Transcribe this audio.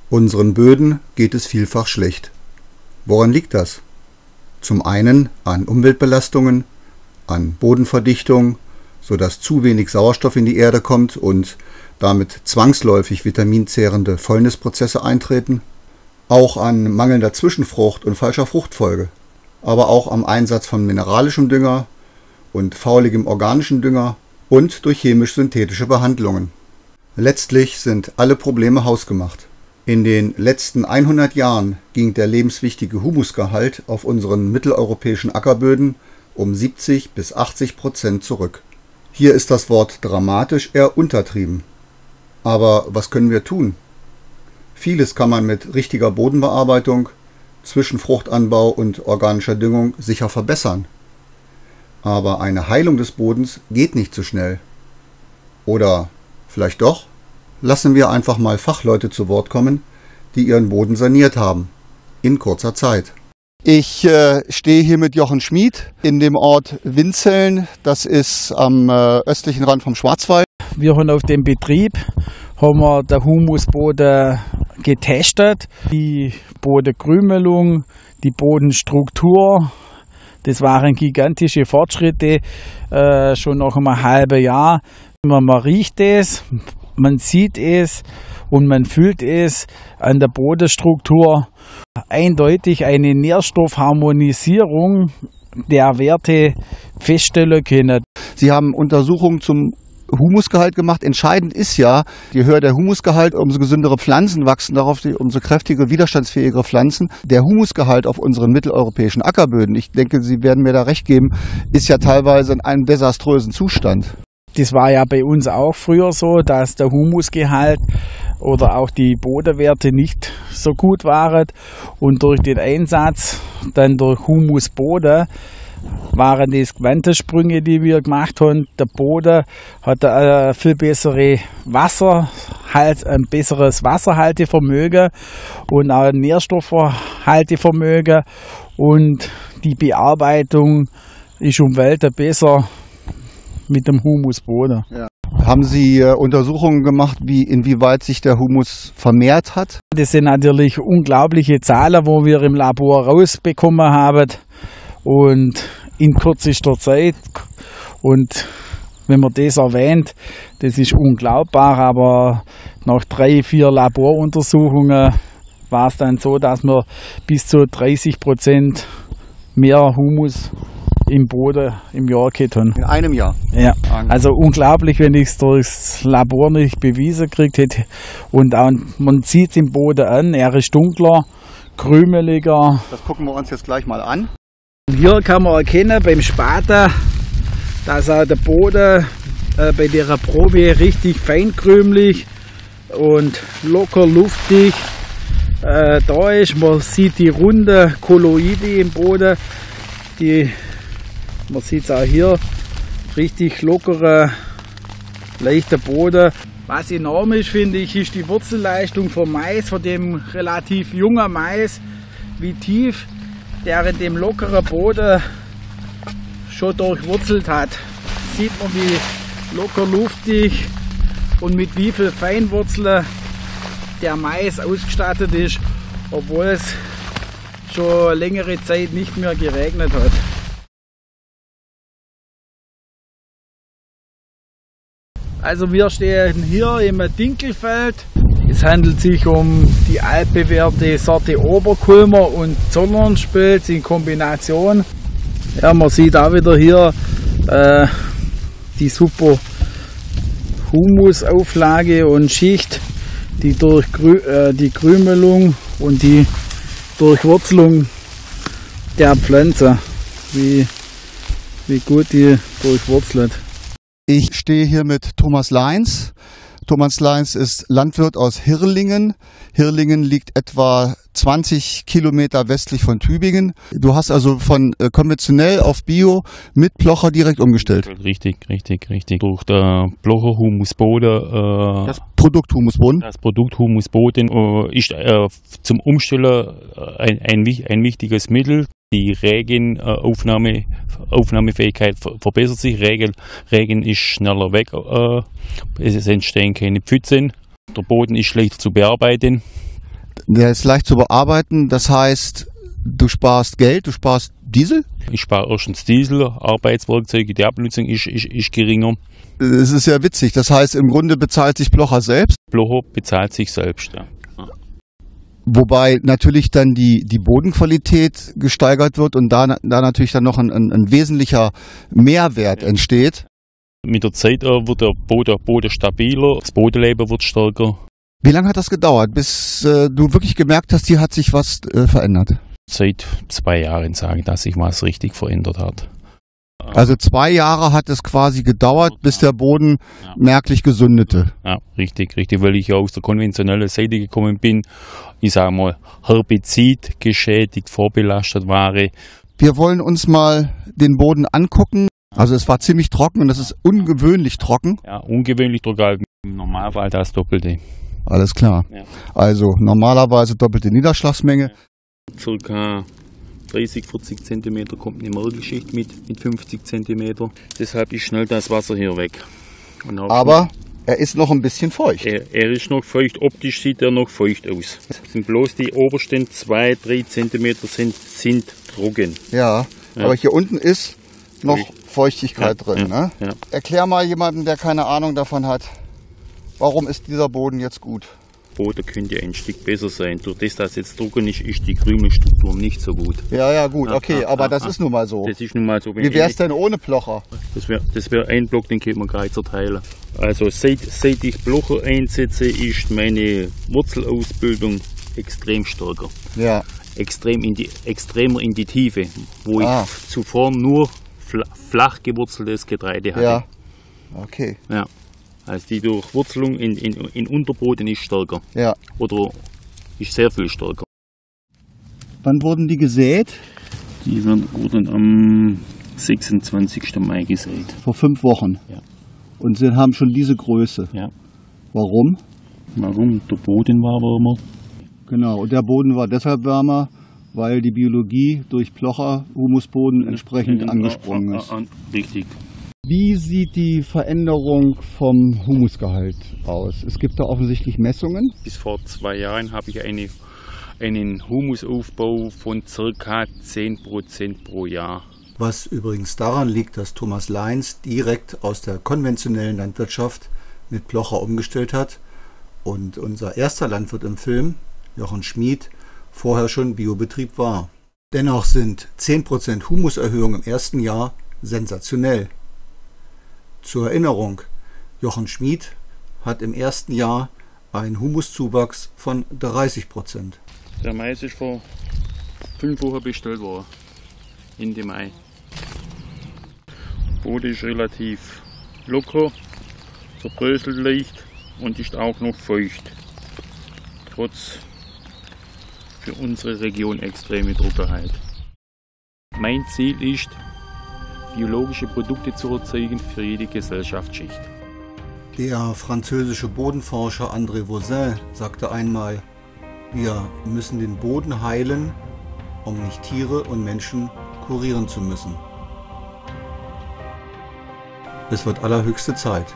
Unseren Böden geht es vielfach schlecht. Woran liegt das? Zum einen an Umweltbelastungen, an Bodenverdichtung, sodass zu wenig Sauerstoff in die Erde kommt und damit zwangsläufig vitaminzehrende Fäulnisprozesse eintreten, auch an mangelnder Zwischenfrucht und falscher Fruchtfolge, aber auch am Einsatz von mineralischem Dünger und fauligem organischen Dünger und durch chemisch-synthetische Behandlungen. Letztlich sind alle Probleme hausgemacht. In den letzten 100 Jahren ging der lebenswichtige Humusgehalt auf unseren mitteleuropäischen Ackerböden um 70 bis 80% zurück. Hier ist das Wort dramatisch eher untertrieben. Aber was können wir tun? Vieles kann man mit richtiger Bodenbearbeitung, Zwischenfruchtanbau und organischer Düngung sicher verbessern. Aber eine Heilung des Bodens geht nicht so schnell. Oder vielleicht doch? Lassen wir einfach mal Fachleute zu Wort kommen, die ihren Boden saniert haben, in kurzer Zeit. Ich stehe hier mit Jochen Schmid in dem Ort Winzeln, das ist am östlichen Rand vom Schwarzwald. Wir haben auf dem Betrieb den Humusboden getestet, die Bodenkrümelung, die Bodenstruktur. Das waren gigantische Fortschritte, schon nach einem halben Jahr. Man riecht es, man sieht es und man fühlt es an der Bodenstruktur. Eindeutig eine Nährstoffharmonisierung der Werte feststellen können. Sie haben Untersuchungen zum Humusgehalt gemacht. Entscheidend ist ja, je höher der Humusgehalt, umso gesündere Pflanzen wachsen darauf, umso kräftigere, widerstandsfähigere Pflanzen. Der Humusgehalt auf unseren mitteleuropäischen Ackerböden, ich denke, Sie werden mir da recht geben, ist ja teilweise in einem desaströsen Zustand. Das war ja bei uns auch früher so, dass der Humusgehalt oder auch die Bodenwerte nicht so gut waren. Und durch den Einsatz dann durch Humusboden waren das Quantensprünge, die wir gemacht haben. Der Boden hat ein viel besseres Wasserhaltevermögen und auch ein Nährstoffhaltevermögen. Und die Bearbeitung ist um Welten besser mit dem Humusboden. Ja. Haben Sie Untersuchungen gemacht, inwieweit sich der Humus vermehrt hat? Das sind natürlich unglaubliche Zahlen, wo wir im Labor rausbekommen haben. Und in kürzester Zeit. Und wenn man das erwähnt, das ist unglaubbar, aber nach 3-4 Laboruntersuchungen war es dann so, dass wir bis zu 30% mehr Humus im Boden im Jahr gehabt haben. In einem Jahr? Ja, also unglaublich, wenn ich es durchs Labor nicht bewiesen gekriegt hätte. Und auch, man sieht es im Boden an, er ist dunkler, krümeliger. Das gucken wir uns jetzt gleich mal an. Hier kann man erkennen beim Spaten, dass auch der Boden bei der Probe richtig feinkrümelig und locker luftig da ist. Man sieht die runden Kolloide im Boden, man sieht es auch hier, richtig lockerer, leichter Boden. Was enorm ist, finde ich, ist die Wurzelleistung vom Mais, von dem relativ jungen Mais, wie tief der in dem lockeren Boden schon durchwurzelt hat. Sieht man, wie locker luftig und mit wie viel Feinwurzeln der Mais ausgestattet ist, obwohl es schon längere Zeit nicht mehr geregnet hat. Also wir stehen hier im Dinkelfeld. Es handelt sich um die altbewährte Sorte Oberkulmer und Zollernspelz in Kombination. Ja, man sieht auch wieder hier die super Humusauflage und Schicht, die durch die Krümelung und die Durchwurzelung der Pflanze, wie gut die durchwurzelt. Ich stehe hier mit Thomas Leins. Thomas Leins ist Landwirt aus Hirrlingen. Hirrlingen liegt etwa 20 Kilometer westlich von Tübingen. Du hast also von konventionell auf Bio mit Plocher direkt umgestellt. Richtig. Durch den Plocher Humusboden. Das Produkt Humusboden? Das Produkt Humusboden ist zum Umstellen ein wichtiges Mittel. Die Regenaufnahmefähigkeit verbessert sich. Regen ist schneller weg. Es entstehen keine Pfützen. Der Boden ist leichter zu bearbeiten. Der ist leicht zu bearbeiten, das heißt, du sparst Geld, du sparst Diesel? Ich spare erstens Diesel, Arbeitswerkzeuge, die Abnutzung ist geringer. Es ist ja witzig, das heißt, im Grunde bezahlt sich Blocher selbst. Blocher bezahlt sich selbst, ja. Wobei natürlich dann die Bodenqualität gesteigert wird und da natürlich dann noch ein wesentlicher Mehrwert entsteht. Mit der Zeit wird der Boden stabiler, das Bodenleben wird stärker. Wie lange hat das gedauert, bis du wirklich gemerkt hast, hier hat sich was verändert? Seit 2 Jahren sage ich, dass sich was richtig verändert hat. Also 2 Jahre hat es quasi gedauert, bis der Boden merklich gesundete. Ja, richtig, weil ich ja aus der konventionellen Seite gekommen bin. Ich sage mal, Herbizid geschädigt, vorbelastet war. Wir wollen uns mal den Boden angucken. Also es war ziemlich trocken und das ist ungewöhnlich trocken. Ja, ungewöhnlich trocken, im Normalfall das Doppelte. Alles klar. Ja. Also normalerweise doppelte Niederschlagsmenge. Circa 30-40 cm kommt eine Mergelschicht mit 50 cm. Deshalb ist schnell das Wasser hier weg. Aber er ist noch ein bisschen feucht. Er ist noch feucht, optisch sieht er noch feucht aus. Es sind bloß die obersten 2-3 cm sind trocken. Ja, aber hier unten ist noch Feuchtigkeit drin. Ne? Ja. Erklär mal jemandem, der keine Ahnung davon hat, warum ist dieser Boden jetzt gut? Boden könnte ein Stück besser sein. Durch das, dass jetzt trocken ist, ist die Krümelstruktur nicht so gut. Ja, gut, okay, aber das ist nun mal so. Das ist nun mal so. Wie wäre es denn ohne Plocher? Das wär ein Block, den könnte man gar nicht zerteilen. Also seit ich Blocher einsetze, ist meine Wurzelausbildung extrem stärker. Ja. Extremer in die Tiefe, wo ich zuvor nur flach gewurzeltes Getreide hatte. Ja, okay. Ja. Also die Durchwurzelung in Unterboden ist stärker. Ja. Oder ist sehr viel stärker. Wann wurden die gesät? Die wurden am 26. Mai gesät. Vor 5 Wochen? Ja. Und sie haben schon diese Größe? Ja. Warum? Warum? Der Boden war wärmer. Genau, und der Boden war deshalb wärmer, weil die Biologie durch Plocher Humusboden entsprechend angesprungen ist. Richtig. Wie sieht die Veränderung vom Humusgehalt aus? Es gibt da offensichtlich Messungen. Bis vor 2 Jahren habe ich einen Humusaufbau von ca. 10% pro Jahr. Was übrigens daran liegt, dass Thomas Leins direkt aus der konventionellen Landwirtschaft mit Plocher umgestellt hat und unser erster Landwirt im Film, Jochen Schmid, vorher schon Biobetrieb war. Dennoch sind 10% Humuserhöhung im ersten Jahr sensationell. Zur Erinnerung, Jochen Schmid hat im ersten Jahr einen Humuszuwachs von 30%. Der Mais ist vor 5 Wochen bestellt worden, Ende Mai. Der Boden ist relativ locker, zerbröselt leicht und ist auch noch feucht. Trotz für unsere Region extreme Trockenheit. Mein Ziel ist, biologische Produkte zu erzeugen für jede Gesellschaftsschicht. Der französische Bodenforscher André Voisin sagte einmal, wir müssen den Boden heilen, um nicht Tiere und Menschen kurieren zu müssen. Es wird allerhöchste Zeit.